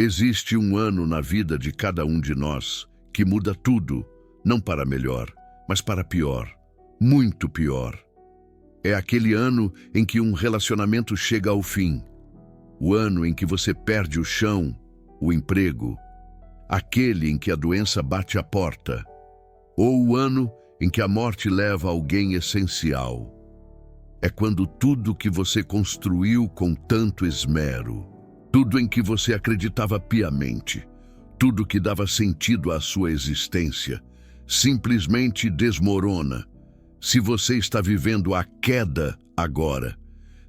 Existe um ano na vida de cada um de nós que muda tudo, não para melhor, mas para pior, muito pior. É aquele ano em que um relacionamento chega ao fim, o ano em que você perde o chão, o emprego, aquele em que a doença bate à porta, ou o ano em que a morte leva alguém essencial. É quando tudo que você construiu com tanto esmero, tudo em que você acreditava piamente, tudo que dava sentido à sua existência, simplesmente desmorona. Se você está vivendo a queda agora,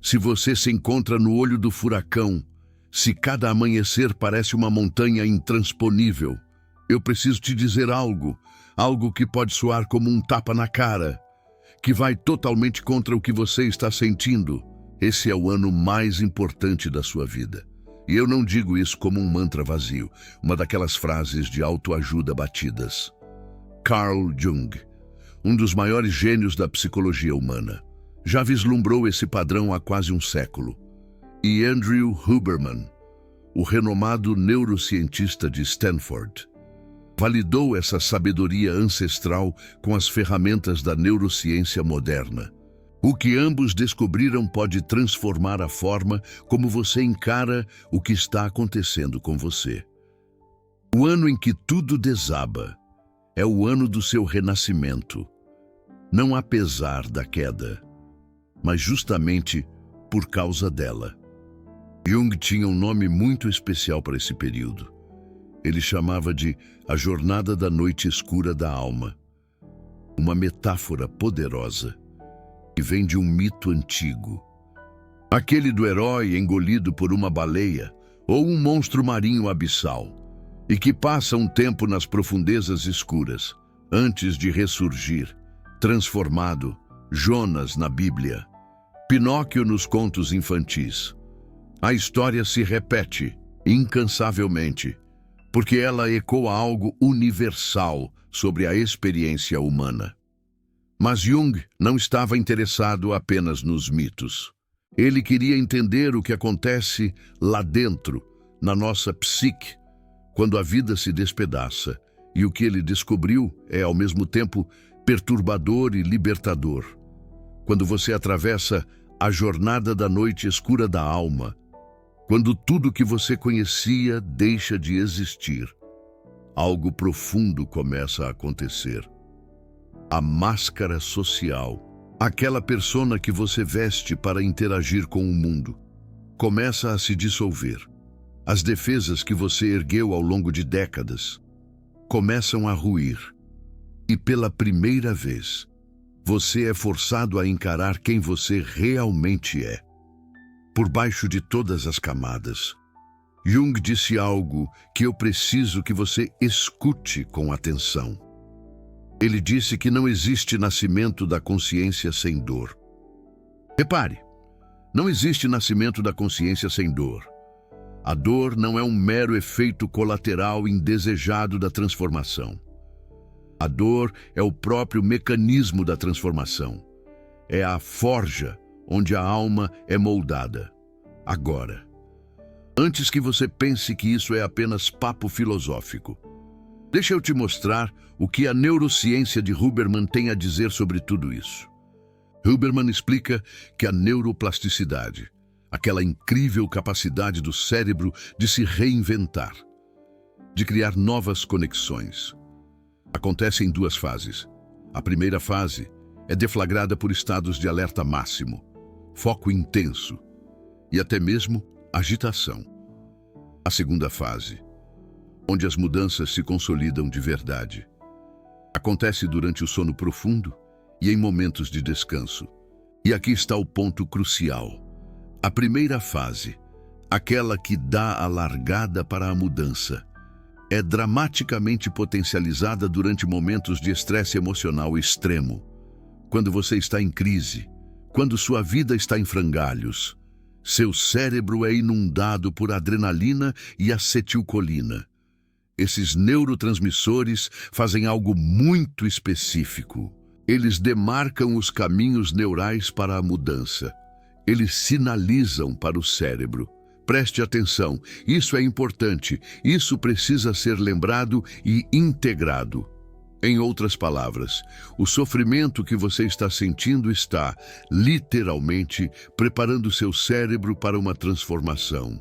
se você se encontra no olho do furacão, se cada amanhecer parece uma montanha intransponível, eu preciso te dizer algo que pode soar como um tapa na cara, que vai totalmente contra o que você está sentindo. Esse é o ano mais importante da sua vida. E eu não digo isso como um mantra vazio, uma daquelas frases de autoajuda batidas. Carl Jung, um dos maiores gênios da psicologia humana, já vislumbrou esse padrão há quase um século. E Andrew Huberman, o renomado neurocientista de Stanford, validou essa sabedoria ancestral com as ferramentas da neurociência moderna. O que ambos descobriram pode transformar a forma como você encara o que está acontecendo com você. O ano em que tudo desaba é o ano do seu renascimento, não apesar da queda, mas justamente por causa dela. Jung tinha um nome muito especial para esse período. Ele chamava de a jornada da noite escura da alma, uma metáfora poderosa que vem de um mito antigo. Aquele do herói engolido por uma baleia ou um monstro marinho abissal e que passa um tempo nas profundezas escuras antes de ressurgir, transformado. Jonas na Bíblia, Pinóquio nos contos infantis. A história se repete incansavelmente, porque ela ecoa algo universal sobre a experiência humana. Mas Jung não estava interessado apenas nos mitos. Ele queria entender o que acontece lá dentro, na nossa psique, quando a vida se despedaça. E o que ele descobriu é, ao mesmo tempo, perturbador e libertador. Quando você atravessa a jornada da noite escura da alma, quando tudo que você conhecia deixa de existir, algo profundo começa a acontecer. A máscara social, aquela persona que você veste para interagir com o mundo, começa a se dissolver. As defesas que você ergueu ao longo de décadas começam a ruir. E pela primeira vez, você é forçado a encarar quem você realmente é. Por baixo de todas as camadas, Jung disse algo que eu preciso que você escute com atenção. Ele disse que não existe nascimento da consciência sem dor. Repare, não existe nascimento da consciência sem dor. A dor não é um mero efeito colateral indesejado da transformação. A dor é o próprio mecanismo da transformação. É a forja onde a alma é moldada. Agora, antes que você pense que isso é apenas papo filosófico, deixa eu te mostrar o que a neurociência de Huberman tem a dizer sobre tudo isso. Huberman explica que a neuroplasticidade, aquela incrível capacidade do cérebro de se reinventar, de criar novas conexões, acontece em duas fases. A primeira fase é deflagrada por estados de alerta máximo, foco intenso e até mesmo agitação. A segunda fase, onde as mudanças se consolidam de verdade, acontece durante o sono profundo e em momentos de descanso. E aqui está o ponto crucial. A primeira fase, aquela que dá a largada para a mudança, é dramaticamente potencializada durante momentos de estresse emocional extremo. Quando você está em crise, quando sua vida está em frangalhos, seu cérebro é inundado por adrenalina e acetilcolina. Esses neurotransmissores fazem algo muito específico. Eles demarcam os caminhos neurais para a mudança. Eles sinalizam para o cérebro: Preste atenção, isso é importante, isso precisa ser lembrado e integrado. Em outras palavras, o sofrimento que você está sentindo está, literalmente, preparando seu cérebro para uma transformação,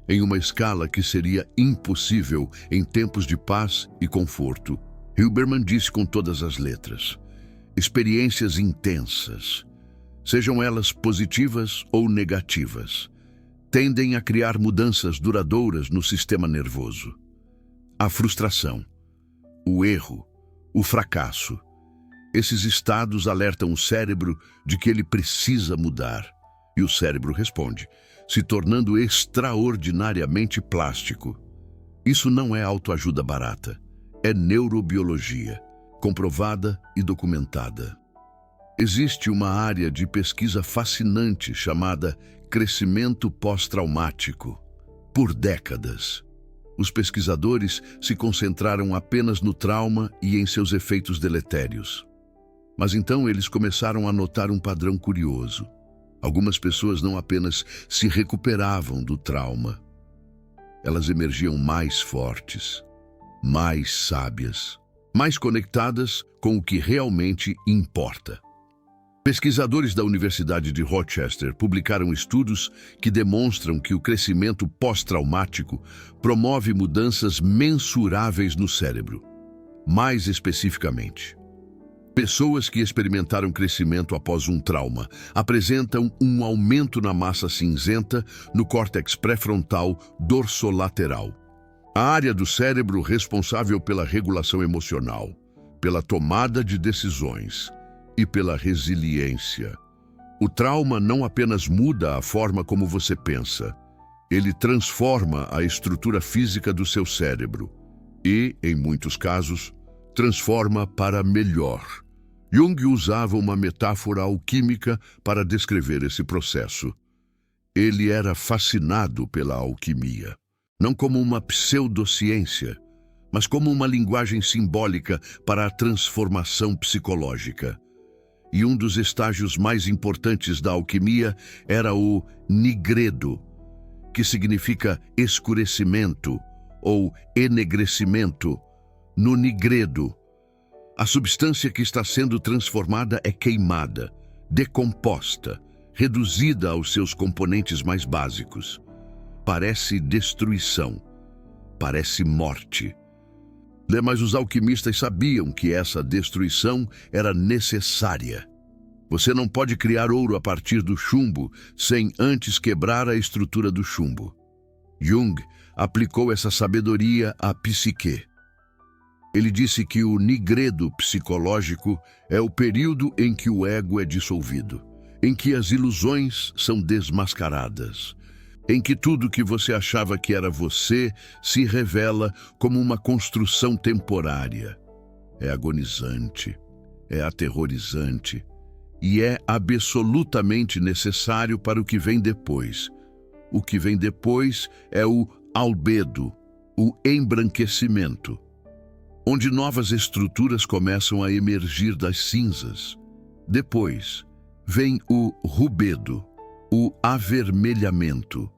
em uma escala que seria impossível em tempos de paz e conforto. Huberman disse com todas as letras: experiências intensas, sejam elas positivas ou negativas, tendem a criar mudanças duradouras no sistema nervoso. A frustração, o erro, o fracasso. Esses estados alertam o cérebro de que ele precisa mudar. E o cérebro responde, se tornando extraordinariamente plástico. Isso não é autoajuda barata. É neurobiologia, comprovada e documentada. Existe uma área de pesquisa fascinante chamada crescimento pós-traumático. Por décadas, os pesquisadores se concentraram apenas no trauma e em seus efeitos deletérios. Mas então eles começaram a notar um padrão curioso. Algumas pessoas não apenas se recuperavam do trauma, elas emergiam mais fortes, mais sábias, mais conectadas com o que realmente importa. Pesquisadores da Universidade de Rochester publicaram estudos que demonstram que o crescimento pós-traumático promove mudanças mensuráveis no cérebro. Mais especificamente, pessoas que experimentaram crescimento após um trauma apresentam um aumento na massa cinzenta no córtex pré-frontal dorsolateral, a área do cérebro responsável pela regulação emocional, pela tomada de decisões e pela resiliência. O trauma não apenas muda a forma como você pensa, ele transforma a estrutura física do seu cérebro e, em muitos casos, transforma para melhor. Jung usava uma metáfora alquímica para descrever esse processo. Ele era fascinado pela alquimia, não como uma pseudociência, mas como uma linguagem simbólica para a transformação psicológica. E um dos estágios mais importantes da alquimia era o nigredo, que significa escurecimento ou enegrecimento. No nigredo, a substância que está sendo transformada é queimada, decomposta, reduzida aos seus componentes mais básicos. Parece destruição, parece morte. Mas os alquimistas sabiam que essa destruição era necessária. Você não pode criar ouro a partir do chumbo sem antes quebrar a estrutura do chumbo. Jung aplicou essa sabedoria à psique. Ele disse que o nigredo psicológico é o período em que o ego é dissolvido, em que as ilusões são desmascaradas, em que tudo que você achava que era você se revela como uma construção temporária. É agonizante, é aterrorizante e é absolutamente necessário para o que vem depois. O que vem depois é o albedo, o embranquecimento, onde novas estruturas começam a emergir das cinzas. Depois vem o rubedo, o avermelhamento,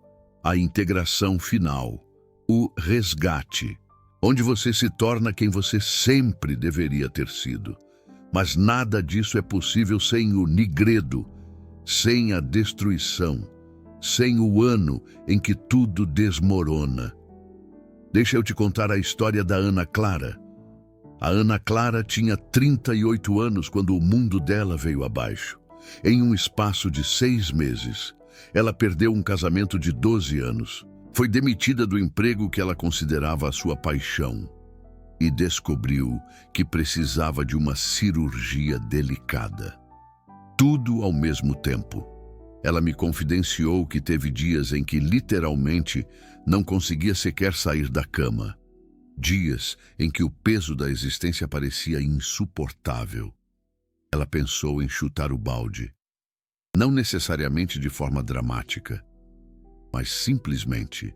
a integração final, o resgate, onde você se torna quem você sempre deveria ter sido. Mas nada disso é possível sem o nigredo, sem a destruição, sem o ano em que tudo desmorona. Deixa eu te contar a história da Ana Clara. A Ana Clara tinha 38 anos quando o mundo dela veio abaixo. Em um espaço de 6 meses, ela perdeu um casamento de 12 anos, foi demitida do emprego que ela considerava a sua paixão e descobriu que precisava de uma cirurgia delicada. Tudo ao mesmo tempo. Ela me confidenciou que teve dias em que literalmente não conseguia sequer sair da cama. Dias em que o peso da existência parecia insuportável. Ela pensou em chutar o balde. Não necessariamente de forma dramática, mas simplesmente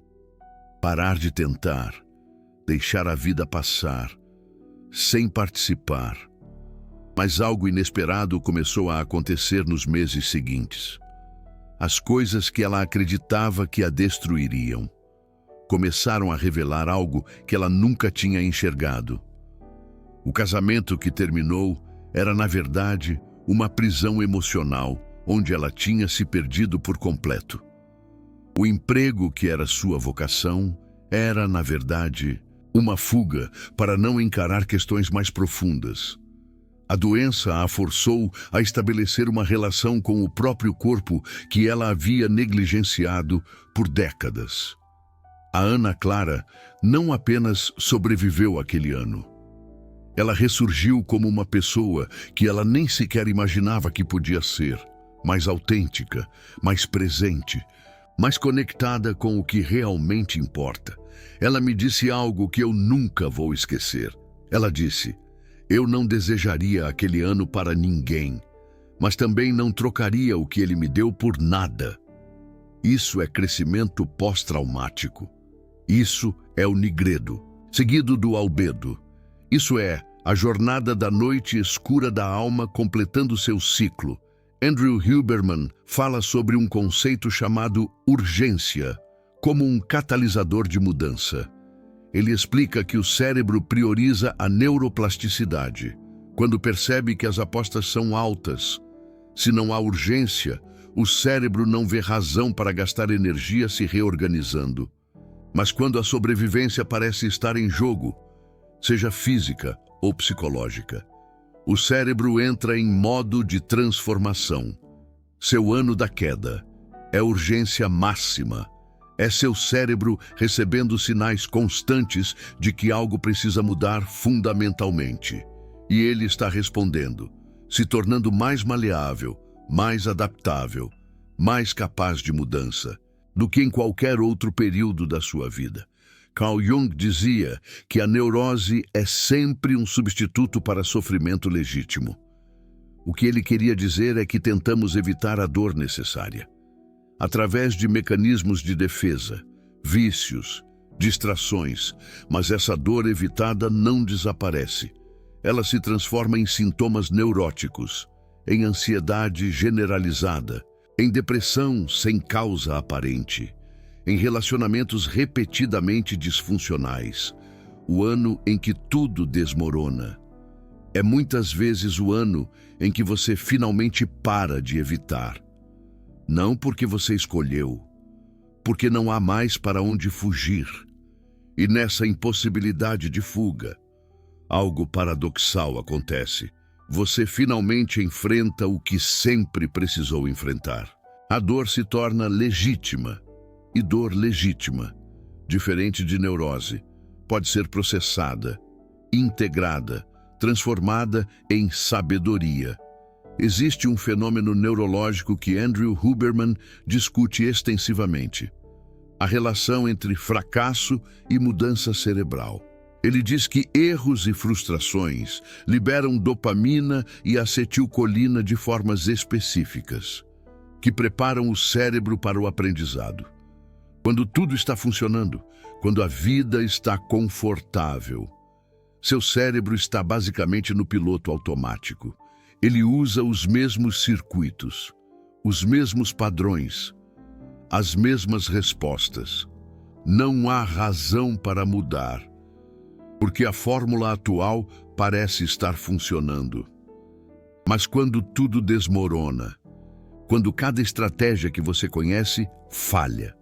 parar de tentar, deixar a vida passar, sem participar. Mas algo inesperado começou a acontecer nos meses seguintes. as coisas que ela acreditava que a destruiriam começaram a revelar algo que ela nunca tinha enxergado. O casamento que terminou era, na verdade, uma prisão emocional, onde ela tinha se perdido por completo. O emprego que era sua vocação era, na verdade, uma fuga para não encarar questões mais profundas. A doença a forçou a estabelecer uma relação com o próprio corpo que ela havia negligenciado por décadas. A Ana Clara não apenas sobreviveu àquele ano. Ela ressurgiu como uma pessoa que ela nem sequer imaginava que podia ser, mais autêntica, mais presente, mais conectada com o que realmente importa. Ela me disse algo que eu nunca vou esquecer. Ela disse: "Eu não desejaria aquele ano para ninguém, mas também não trocaria o que ele me deu por nada." Isso é crescimento pós-traumático. Isso é o nigredo, seguido do albedo. Isso é a jornada da noite escura da alma completando seu ciclo. Andrew Huberman fala sobre um conceito chamado urgência, como um catalisador de mudança. Ele explica que o cérebro prioriza a neuroplasticidade, quando percebe que as apostas são altas. Se não há urgência, o cérebro não vê razão para gastar energia se reorganizando. Mas quando a sobrevivência parece estar em jogo, seja física ou psicológica, o cérebro entra em modo de transformação. Seu ano da queda é urgência máxima. É seu cérebro recebendo sinais constantes de que algo precisa mudar fundamentalmente. E ele está respondendo, se tornando mais maleável, mais adaptável, mais capaz de mudança do que em qualquer outro período da sua vida. Carl Jung dizia que a neurose é sempre um substituto para sofrimento legítimo. O que ele queria dizer é que tentamos evitar a dor necessária, através de mecanismos de defesa, vícios, distrações, mas essa dor evitada não desaparece. Ela se transforma em sintomas neuróticos, em ansiedade generalizada, em depressão sem causa aparente, em relacionamentos repetidamente disfuncionais, o ano em que tudo desmorona. É muitas vezes o ano em que você finalmente para de evitar. Não porque você escolheu, porque não há mais para onde fugir. E nessa impossibilidade de fuga, algo paradoxal acontece. Você finalmente enfrenta o que sempre precisou enfrentar. A dor se torna legítima, e dor legítima, diferente de neurose, pode ser processada, integrada, transformada em sabedoria. Existe um fenômeno neurológico que Andrew Huberman discute extensivamente: a relação entre fracasso e mudança cerebral. Ele diz que erros e frustrações liberam dopamina e acetilcolina de formas específicas, que preparam o cérebro para o aprendizado. Quando tudo está funcionando, quando a vida está confortável, seu cérebro está basicamente no piloto automático. Ele usa os mesmos circuitos, os mesmos padrões, as mesmas respostas. Não há razão para mudar, porque a fórmula atual parece estar funcionando. Mas quando tudo desmorona, quando cada estratégia que você conhece falha,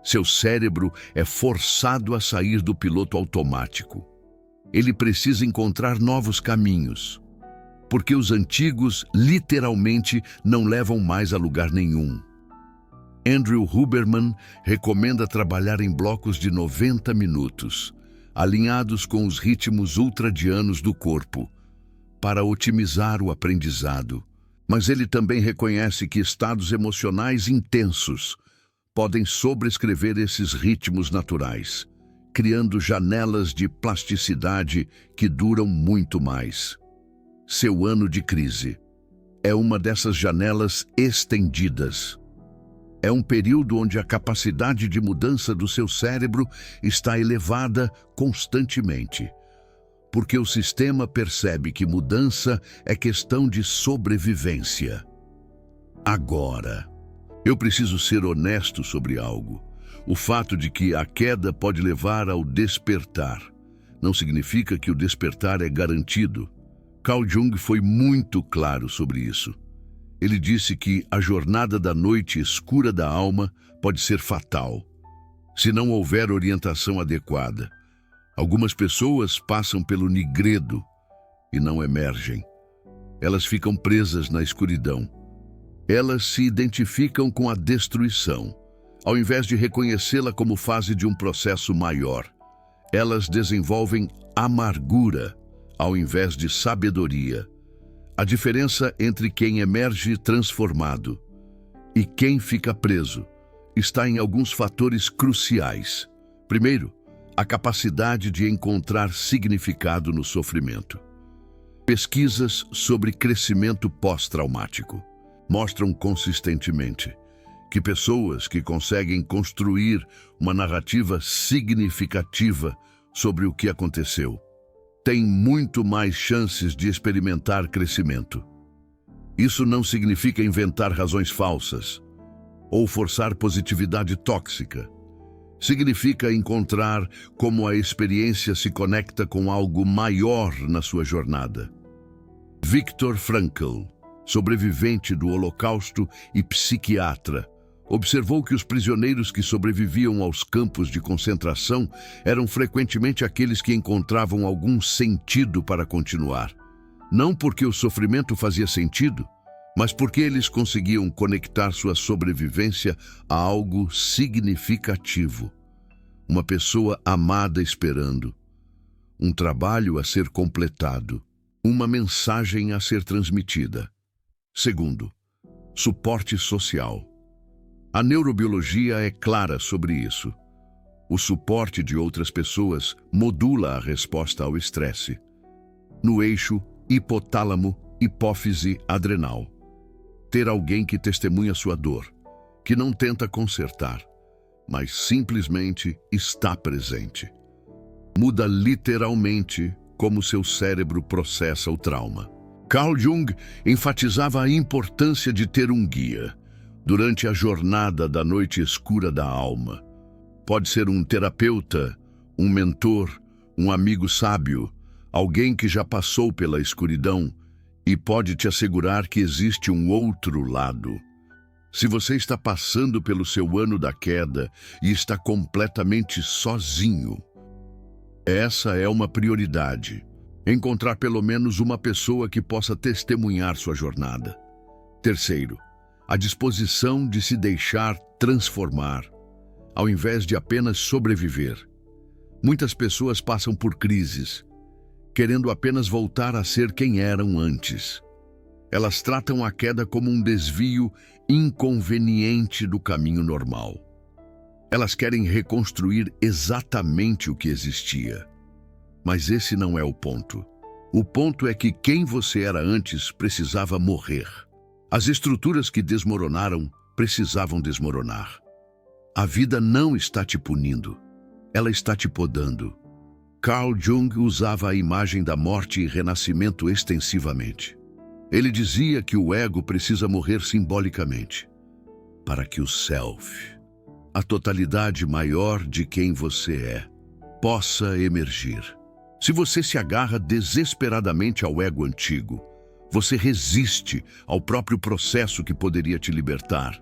seu cérebro é forçado a sair do piloto automático. Ele precisa encontrar novos caminhos, porque os antigos literalmente não levam mais a lugar nenhum. Andrew Huberman recomenda trabalhar em blocos de 90 minutos, alinhados com os ritmos ultradianos do corpo, para otimizar o aprendizado. Mas ele também reconhece que estados emocionais intensos podem sobrescrever esses ritmos naturais, criando janelas de plasticidade que duram muito mais. Seu ano de crise é uma dessas janelas estendidas. É um período onde a capacidade de mudança do seu cérebro está elevada constantemente, porque o sistema percebe que mudança é questão de sobrevivência. Agora, Eu preciso ser honesto sobre algo. O fato de que a queda pode levar ao despertar não significa que o despertar é garantido. Carl Jung foi muito claro sobre isso. Ele disse que a jornada da noite escura da alma pode ser fatal, se não houver orientação adequada. Algumas pessoas passam pelo nigredo e não emergem. Elas ficam presas na escuridão. Elas se identificam com a destruição, ao invés de reconhecê-la como fase de um processo maior. Elas desenvolvem amargura, ao invés de sabedoria. A diferença entre quem emerge transformado e quem fica preso está em alguns fatores cruciais. Primeiro, a capacidade de encontrar significado no sofrimento. Pesquisas sobre crescimento pós-traumático mostram consistentemente que pessoas que conseguem construir uma narrativa significativa sobre o que aconteceu têm muito mais chances de experimentar crescimento. Isso não significa inventar razões falsas ou forçar positividade tóxica. Significa encontrar como a experiência se conecta com algo maior na sua jornada. Viktor Frankl, sobrevivente do Holocausto e psiquiatra, observou que os prisioneiros que sobreviviam aos campos de concentração eram frequentemente aqueles que encontravam algum sentido para continuar. Não porque o sofrimento fazia sentido, mas porque eles conseguiam conectar sua sobrevivência a algo significativo. Uma pessoa amada esperando, um trabalho a ser completado, uma mensagem a ser transmitida. Segundo, suporte social. A neurobiologia é clara sobre isso. O suporte de outras pessoas modula a resposta ao estresse. No eixo hipotálamo-hipófise adrenal. Ter alguém que testemunha sua dor, que não tenta consertar, mas simplesmente está presente. Muda literalmente como seu cérebro processa o trauma. Carl Jung enfatizava a importância de ter um guia durante a jornada da noite escura da alma. Pode ser um terapeuta, um mentor, um amigo sábio, alguém que já passou pela escuridão e pode te assegurar que existe um outro lado. Se você está passando pelo seu ano da queda e está completamente sozinho, essa é uma prioridade. Encontrar pelo menos uma pessoa que possa testemunhar sua jornada. Terceiro, a disposição de se deixar transformar, ao invés de apenas sobreviver. Muitas pessoas passam por crises, querendo apenas voltar a ser quem eram antes. Elas tratam a queda como um desvio inconveniente do caminho normal. Elas querem reconstruir exatamente o que existia. Mas esse não é o ponto. O ponto é que quem você era antes precisava morrer. As estruturas que desmoronaram precisavam desmoronar. A vida não está te punindo, ela está te podando. Carl Jung usava a imagem da morte e renascimento extensivamente. Ele dizia que o ego precisa morrer simbolicamente, para que o self, a totalidade maior de quem você é, possa emergir. Se você se agarra desesperadamente ao ego antigo, você resiste ao próprio processo que poderia te libertar.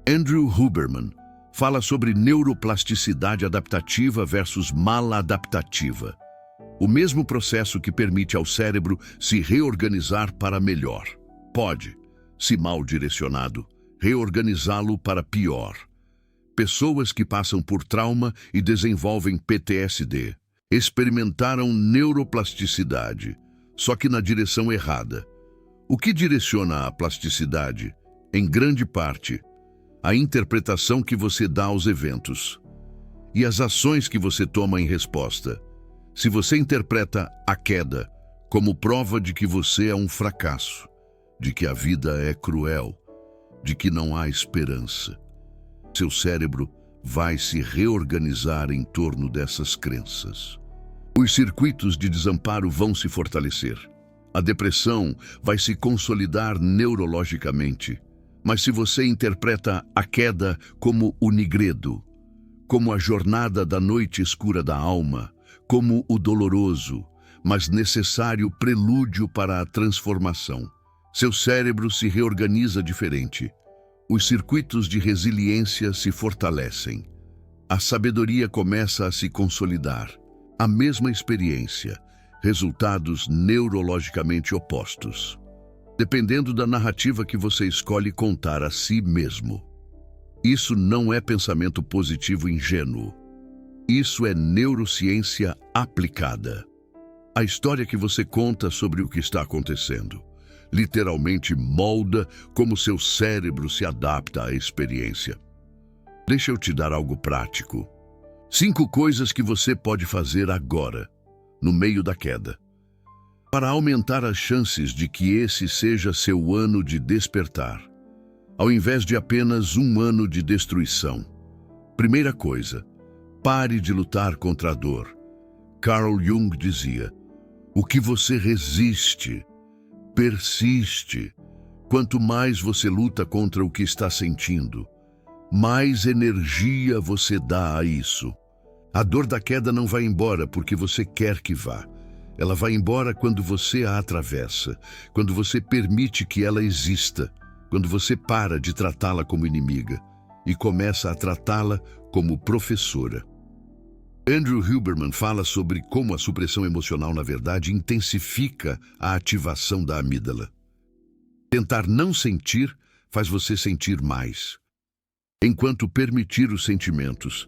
Andrew Huberman fala sobre neuroplasticidade adaptativa versus maladaptativa. O mesmo processo que permite ao cérebro se reorganizar para melhor. Pode, se mal direcionado, reorganizá-lo para pior. Pessoas que passam por trauma e desenvolvem PTSD experimentaram neuroplasticidade, só que na direção errada. O que direciona a plasticidade? Em grande parte, a interpretação que você dá aos eventos e as ações que você toma em resposta. Se você interpreta a queda como prova de que você é um fracasso, de que a vida é cruel, de que não há esperança, seu cérebro vai se reorganizar em torno dessas crenças. Os circuitos de desamparo vão se fortalecer. A depressão vai se consolidar neurologicamente. Mas se você interpreta a queda como o nigredo, como a jornada da noite escura da alma, como o doloroso, mas necessário prelúdio para a transformação, seu cérebro se reorganiza diferente. Os circuitos de resiliência se fortalecem. A sabedoria começa a se consolidar. A mesma experiência, resultados neurologicamente opostos. Dependendo da narrativa que você escolhe contar a si mesmo. Isso não é pensamento positivo ingênuo. Isso é neurociência aplicada. A história que você conta sobre o que está acontecendo literalmente molda como seu cérebro se adapta à experiência. Deixa eu te dar algo prático. 5 coisas que você pode fazer agora, no meio da queda, para aumentar as chances de que esse seja seu ano de despertar, ao invés de apenas um ano de destruição. Primeira coisa, pare de lutar contra a dor. Carl Jung dizia, o que você resiste, persiste. Quanto mais você luta contra o que está sentindo, mais energia você dá a isso. A dor da queda não vai embora porque você quer que vá. Ela vai embora quando você a atravessa, quando você permite que ela exista, quando você para de tratá-la como inimiga e começa a tratá-la como professora. Andrew Huberman fala sobre como a supressão emocional, na verdade, intensifica a ativação da amígdala. Tentar não sentir faz você sentir mais. Enquanto permitir os sentimentos,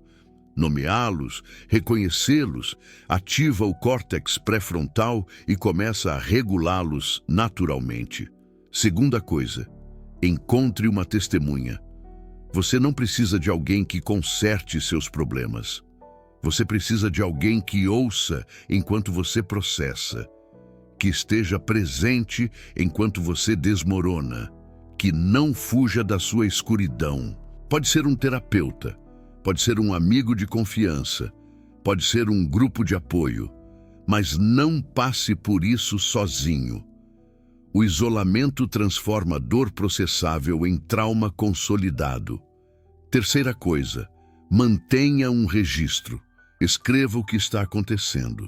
nomeá-los, reconhecê-los, ativa o córtex pré-frontal e começa a regulá-los naturalmente. Segunda coisa, encontre uma testemunha. Você não precisa de alguém que conserte seus problemas. Você precisa de alguém que ouça enquanto você processa, que esteja presente enquanto você desmorona, que não fuja da sua escuridão. Pode ser um terapeuta, pode ser um amigo de confiança, pode ser um grupo de apoio, mas não passe por isso sozinho. O isolamento transforma dor processável em trauma consolidado. Terceira coisa, mantenha um registro. Escreva o que está acontecendo,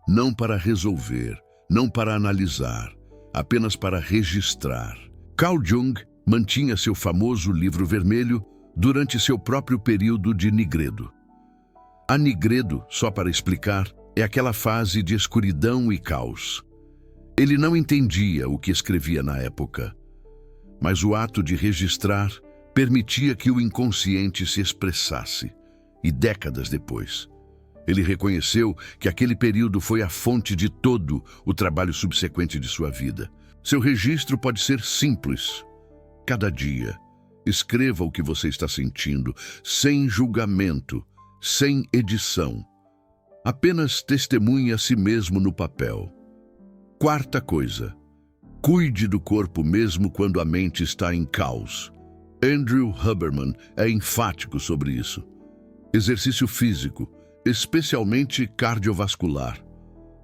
não para resolver, não para analisar, apenas para registrar. Carl Jung mantinha seu famoso livro vermelho durante seu próprio período de nigredo. A nigredo, só para explicar, é aquela fase de escuridão e caos. Ele não entendia o que escrevia na época, mas o ato de registrar permitia que o inconsciente se expressasse, e décadas depois, ele reconheceu que aquele período foi a fonte de todo o trabalho subsequente de sua vida. Seu registro pode ser simples. Cada dia, escreva o que você está sentindo, sem julgamento, sem edição. Apenas testemunhe a si mesmo no papel. Quarta coisa, cuide do corpo mesmo quando a mente está em caos. Andrew Huberman é enfático sobre isso. Exercício físico, especialmente cardiovascular,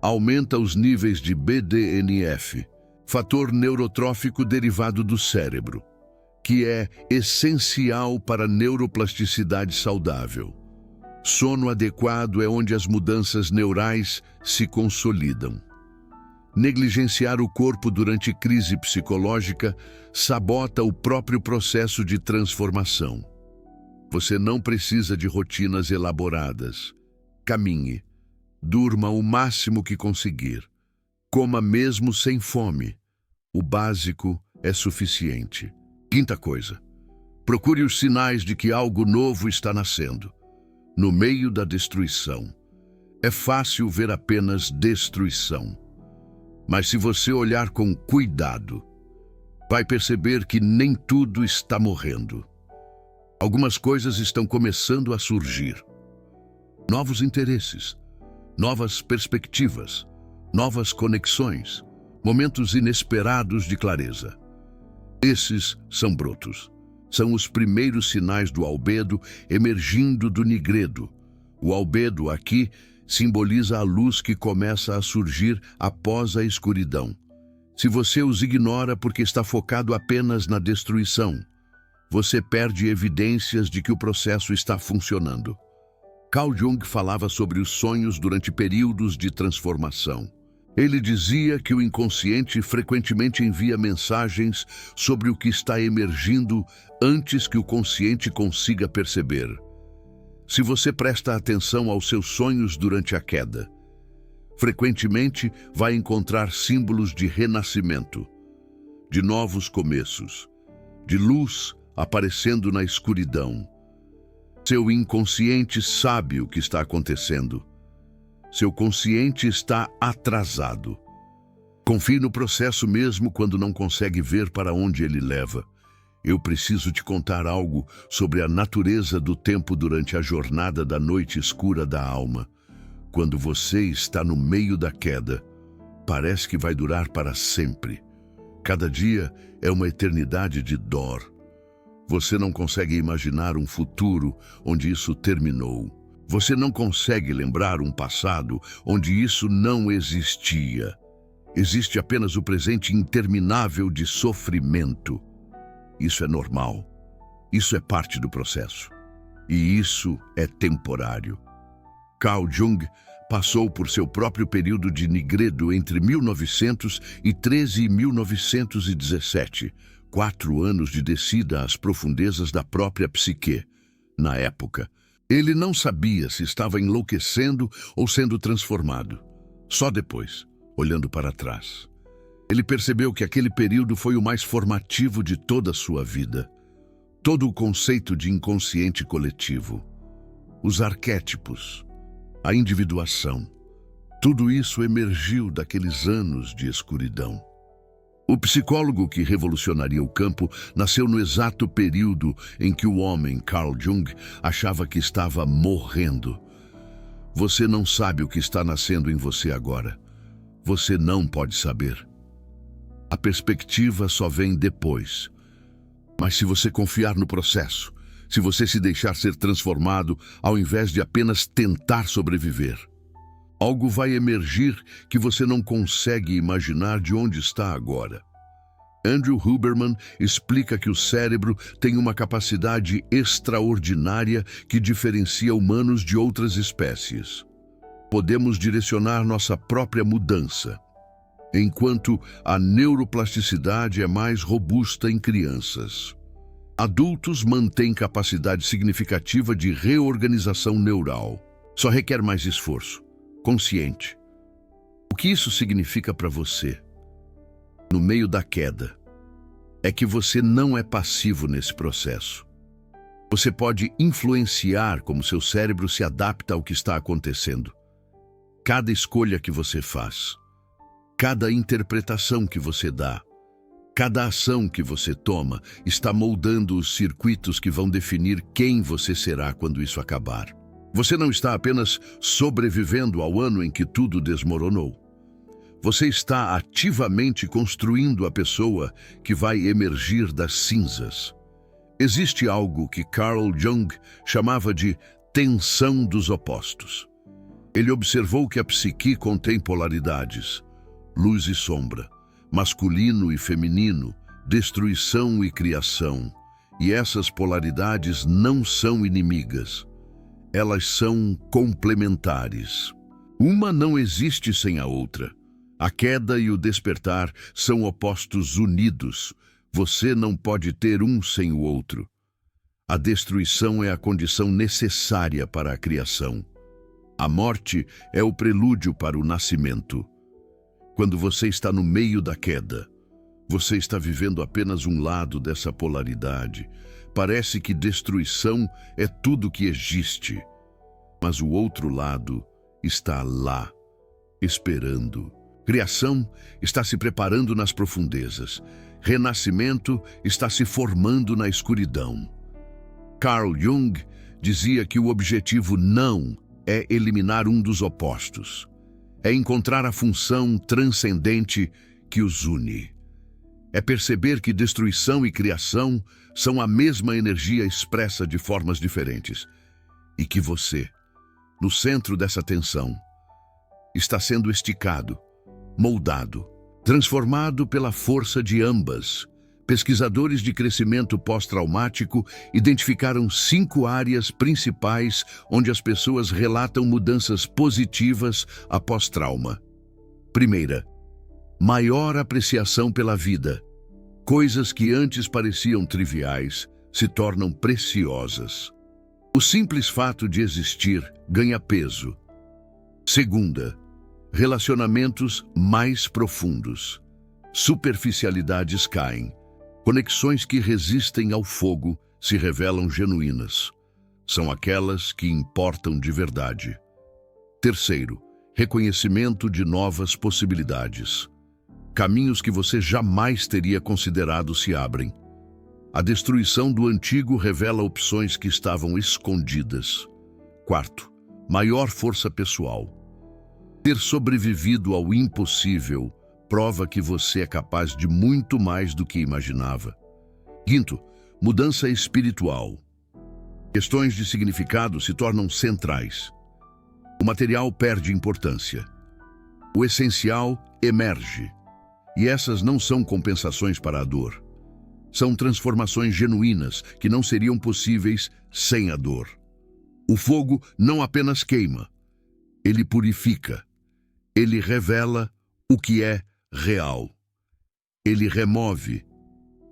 aumenta os níveis de BDNF, fator neurotrófico derivado do cérebro, que é essencial para a neuroplasticidade saudável. Sono adequado é onde as mudanças neurais se consolidam. Negligenciar o corpo durante crise psicológica sabota o próprio processo de transformação. Você não precisa de rotinas elaboradas. Caminhe, durma o máximo que conseguir, coma mesmo sem fome. O básico é suficiente. Quinta coisa, procure os sinais de que algo novo está nascendo. No meio da destruição, é fácil ver apenas destruição. Mas se você olhar com cuidado, vai perceber que nem tudo está morrendo. Algumas coisas estão começando a surgir. Novos interesses, novas perspectivas, novas conexões, momentos inesperados de clareza. Esses são brotos. São os primeiros sinais do albedo emergindo do nigredo. O albedo aqui simboliza a luz que começa a surgir após a escuridão. Se você os ignora porque está focado apenas na destruição, você perde evidências de que o processo está funcionando. Carl Jung falava sobre os sonhos durante períodos de transformação. Ele dizia que o inconsciente frequentemente envia mensagens sobre o que está emergindo antes que o consciente consiga perceber. Se você presta atenção aos seus sonhos durante a queda, frequentemente vai encontrar símbolos de renascimento, de novos começos, de luz aparecendo na escuridão. Seu inconsciente sabe o que está acontecendo. Seu consciente está atrasado. Confie no processo mesmo quando não consegue ver para onde ele leva. Eu preciso te contar algo sobre a natureza do tempo durante a jornada da noite escura da alma. Quando você está no meio da queda, parece que vai durar para sempre. Cada dia é uma eternidade de dor. Você não consegue imaginar um futuro onde isso terminou. Você não consegue lembrar um passado onde isso não existia. Existe apenas o presente interminável de sofrimento. Isso é normal. Isso é parte do processo. E isso é temporário. Carl Jung passou por seu próprio período de nigredo entre 1913 e 1917, 4 anos de descida às profundezas da própria psique. Na época, ele não sabia se estava enlouquecendo ou sendo transformado. Só depois, olhando para trás, ele percebeu que aquele período foi o mais formativo de toda a sua vida. Todo o conceito de inconsciente coletivo, os arquétipos, a individuação, tudo isso emergiu daqueles anos de escuridão. O psicólogo que revolucionaria o campo nasceu no exato período em que o homem, Carl Jung, achava que estava morrendo. Você não sabe o que está nascendo em você agora. Você não pode saber. A perspectiva só vem depois. Mas se você confiar no processo, se você se deixar ser transformado ao invés de apenas tentar sobreviver, algo vai emergir que você não consegue imaginar de onde está agora. Andrew Huberman explica que o cérebro tem uma capacidade extraordinária que diferencia humanos de outras espécies. Podemos direcionar nossa própria mudança, enquanto a neuroplasticidade é mais robusta em crianças. Adultos mantêm capacidade significativa de reorganização neural. Só requer mais esforço. Consciente. O que isso significa para você, no meio da queda, é que você não é passivo nesse processo. Você pode influenciar como seu cérebro se adapta ao que está acontecendo. Cada escolha que você faz, cada interpretação que você dá, cada ação que você toma está moldando os circuitos que vão definir quem você será quando isso acabar. Você não está apenas sobrevivendo ao ano em que tudo desmoronou. Você está ativamente construindo a pessoa que vai emergir das cinzas. Existe algo que Carl Jung chamava de tensão dos opostos. Ele observou que a psique contém polaridades, luz e sombra, masculino e feminino, destruição e criação. E essas polaridades não são inimigas. Elas são complementares. Uma não existe sem a outra. A queda e o despertar são opostos unidos. Você não pode ter um sem o outro. A destruição é a condição necessária para a criação. A morte é o prelúdio para o nascimento. Quando você está no meio da queda, você está vivendo apenas um lado dessa polaridade. Parece que destruição é tudo que existe, mas o outro lado está lá, esperando. Criação está se preparando nas profundezas. Renascimento está se formando na escuridão. Carl Jung dizia que o objetivo não é eliminar um dos opostos. É encontrar a função transcendente que os une. É perceber que destruição e criação são a mesma energia expressa de formas diferentes. E que você, no centro dessa tensão, está sendo esticado, moldado, transformado pela força de ambas, Pesquisadores de crescimento pós-traumático identificaram 5 áreas principais onde as pessoas relatam mudanças positivas após trauma. Primeira, maior apreciação pela vida. Coisas que antes pareciam triviais se tornam preciosas. O simples fato de existir ganha peso. Segunda, relacionamentos mais profundos. Superficialidades caem. Conexões que resistem ao fogo se revelam genuínas. São aquelas que importam de verdade. Terceiro, reconhecimento de novas possibilidades. Caminhos que você jamais teria considerado se abrem. A destruição do antigo revela opções que estavam escondidas. Quarto, maior força pessoal. Ter sobrevivido ao impossível prova que você é capaz de muito mais do que imaginava. Quinto, mudança espiritual. Questões de significado se tornam centrais. O material perde importância. O essencial emerge. E essas não são compensações para a dor. São transformações genuínas que não seriam possíveis sem a dor. O fogo não apenas queima, ele purifica. Ele revela o que é real. Ele remove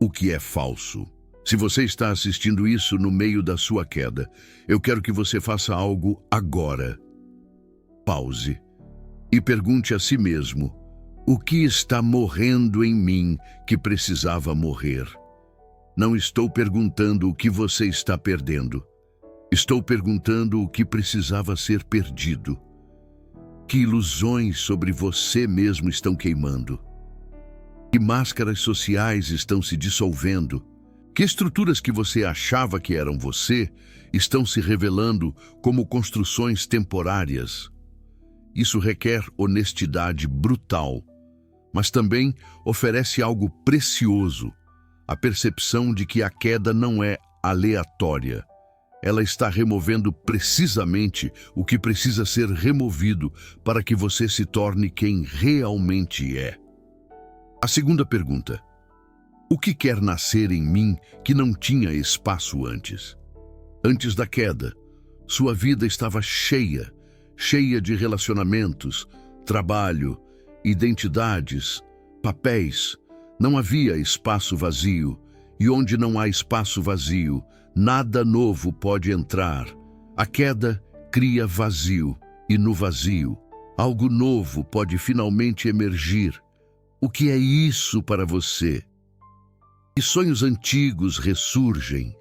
o que é falso. Se você está assistindo isso no meio da sua queda, eu quero que você faça algo agora. Pause e pergunte a si mesmo: o que está morrendo em mim que precisava morrer? Não estou perguntando o que você está perdendo. Estou perguntando o que precisava ser perdido. Que ilusões sobre você mesmo estão queimando? Que máscaras sociais estão se dissolvendo? Que estruturas que você achava que eram você estão se revelando como construções temporárias? Isso requer honestidade brutal, mas também oferece algo precioso, a percepção de que a queda não é aleatória. Ela está removendo precisamente o que precisa ser removido para que você se torne quem realmente é. A segunda pergunta: o que quer nascer em mim que não tinha espaço antes? Antes da queda, sua vida estava cheia de relacionamentos, trabalho, identidades, papéis. Não havia espaço vazio, e onde não há espaço vazio, nada novo pode entrar. A queda cria vazio, e no vazio, algo novo pode finalmente emergir. O que é isso para você? Que sonhos antigos ressurgem?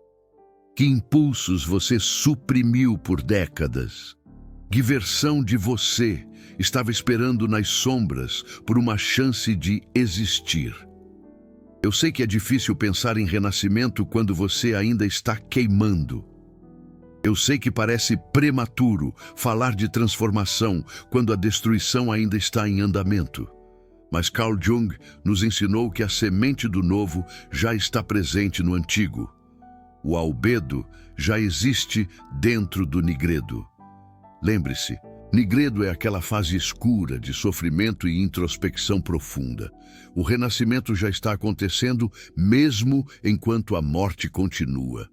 Que impulsos você suprimiu por décadas? Que versão de você estava esperando nas sombras por uma chance de existir? Eu sei que é difícil pensar em renascimento quando você ainda está queimando. Eu sei que parece prematuro falar de transformação quando a destruição ainda está em andamento. Mas Carl Jung nos ensinou que a semente do novo já está presente no antigo. O albedo já existe dentro do nigredo. Lembre-se, nigredo é aquela fase escura de sofrimento e introspecção profunda. O renascimento já está acontecendo mesmo enquanto a morte continua.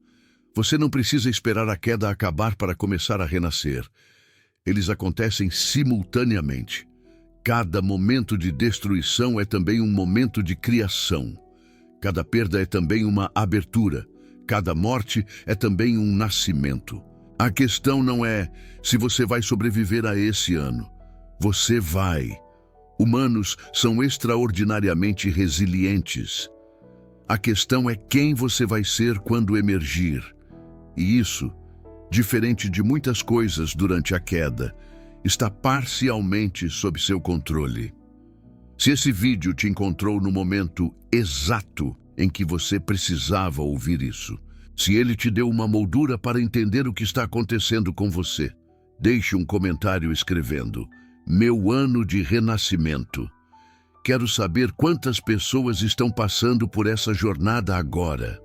Você não precisa esperar a queda acabar para começar a renascer. Eles acontecem simultaneamente. Cada momento de destruição é também um momento de criação. Cada perda é também uma abertura. Cada morte é também um nascimento. A questão não é se você vai sobreviver a esse ano. Você vai. Humanos são extraordinariamente resilientes. A questão é quem você vai ser quando emergir. E isso, diferente de muitas coisas durante a queda, está parcialmente sob seu controle. Se esse vídeo te encontrou no momento exato em que você precisava ouvir isso, se ele te deu uma moldura para entender o que está acontecendo com você, deixe um comentário escrevendo: meu ano de renascimento. Quero saber quantas pessoas estão passando por essa jornada agora.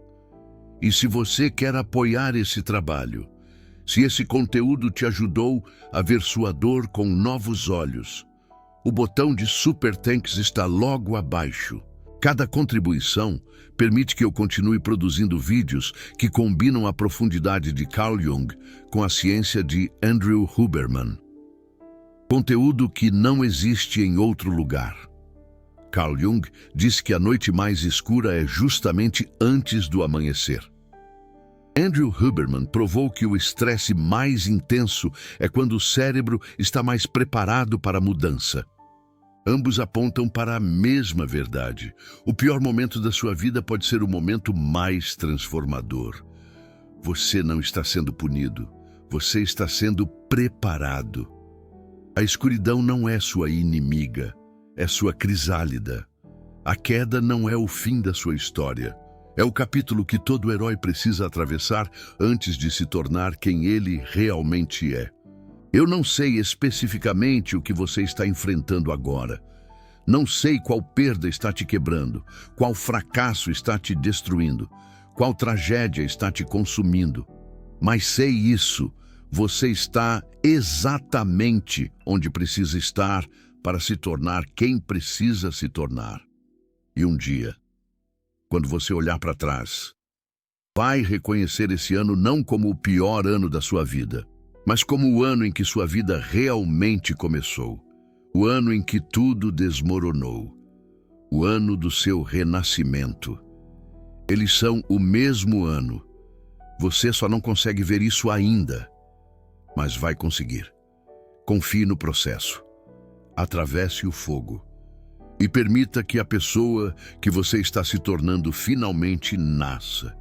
E se você quer apoiar esse trabalho, se esse conteúdo te ajudou a ver sua dor com novos olhos, o botão de Super Thanks está logo abaixo. Cada contribuição permite que eu continue produzindo vídeos que combinam a profundidade de Carl Jung com a ciência de Andrew Huberman. Conteúdo que não existe em outro lugar. Carl Jung disse que a noite mais escura é justamente antes do amanhecer. Andrew Huberman provou que o estresse mais intenso é quando o cérebro está mais preparado para a mudança. Ambos apontam para a mesma verdade. O pior momento da sua vida pode ser o momento mais transformador. Você não está sendo punido, você está sendo preparado. A escuridão não é sua inimiga, é sua crisálida. A queda não é o fim da sua história. É o capítulo que todo herói precisa atravessar antes de se tornar quem ele realmente é. Eu não sei especificamente o que você está enfrentando agora. Não sei qual perda está te quebrando, qual fracasso está te destruindo, qual tragédia está te consumindo. Mas sei isso, você está exatamente onde precisa estar para se tornar quem precisa se tornar. E um dia, quando você olhar para trás, vai reconhecer esse ano não como o pior ano da sua vida, mas como o ano em que sua vida realmente começou. O ano em que tudo desmoronou. O ano do seu renascimento. Eles são o mesmo ano. Você só não consegue ver isso ainda, mas vai conseguir. Confie no processo. Atravesse o fogo. E permita que a pessoa que você está se tornando finalmente nasça.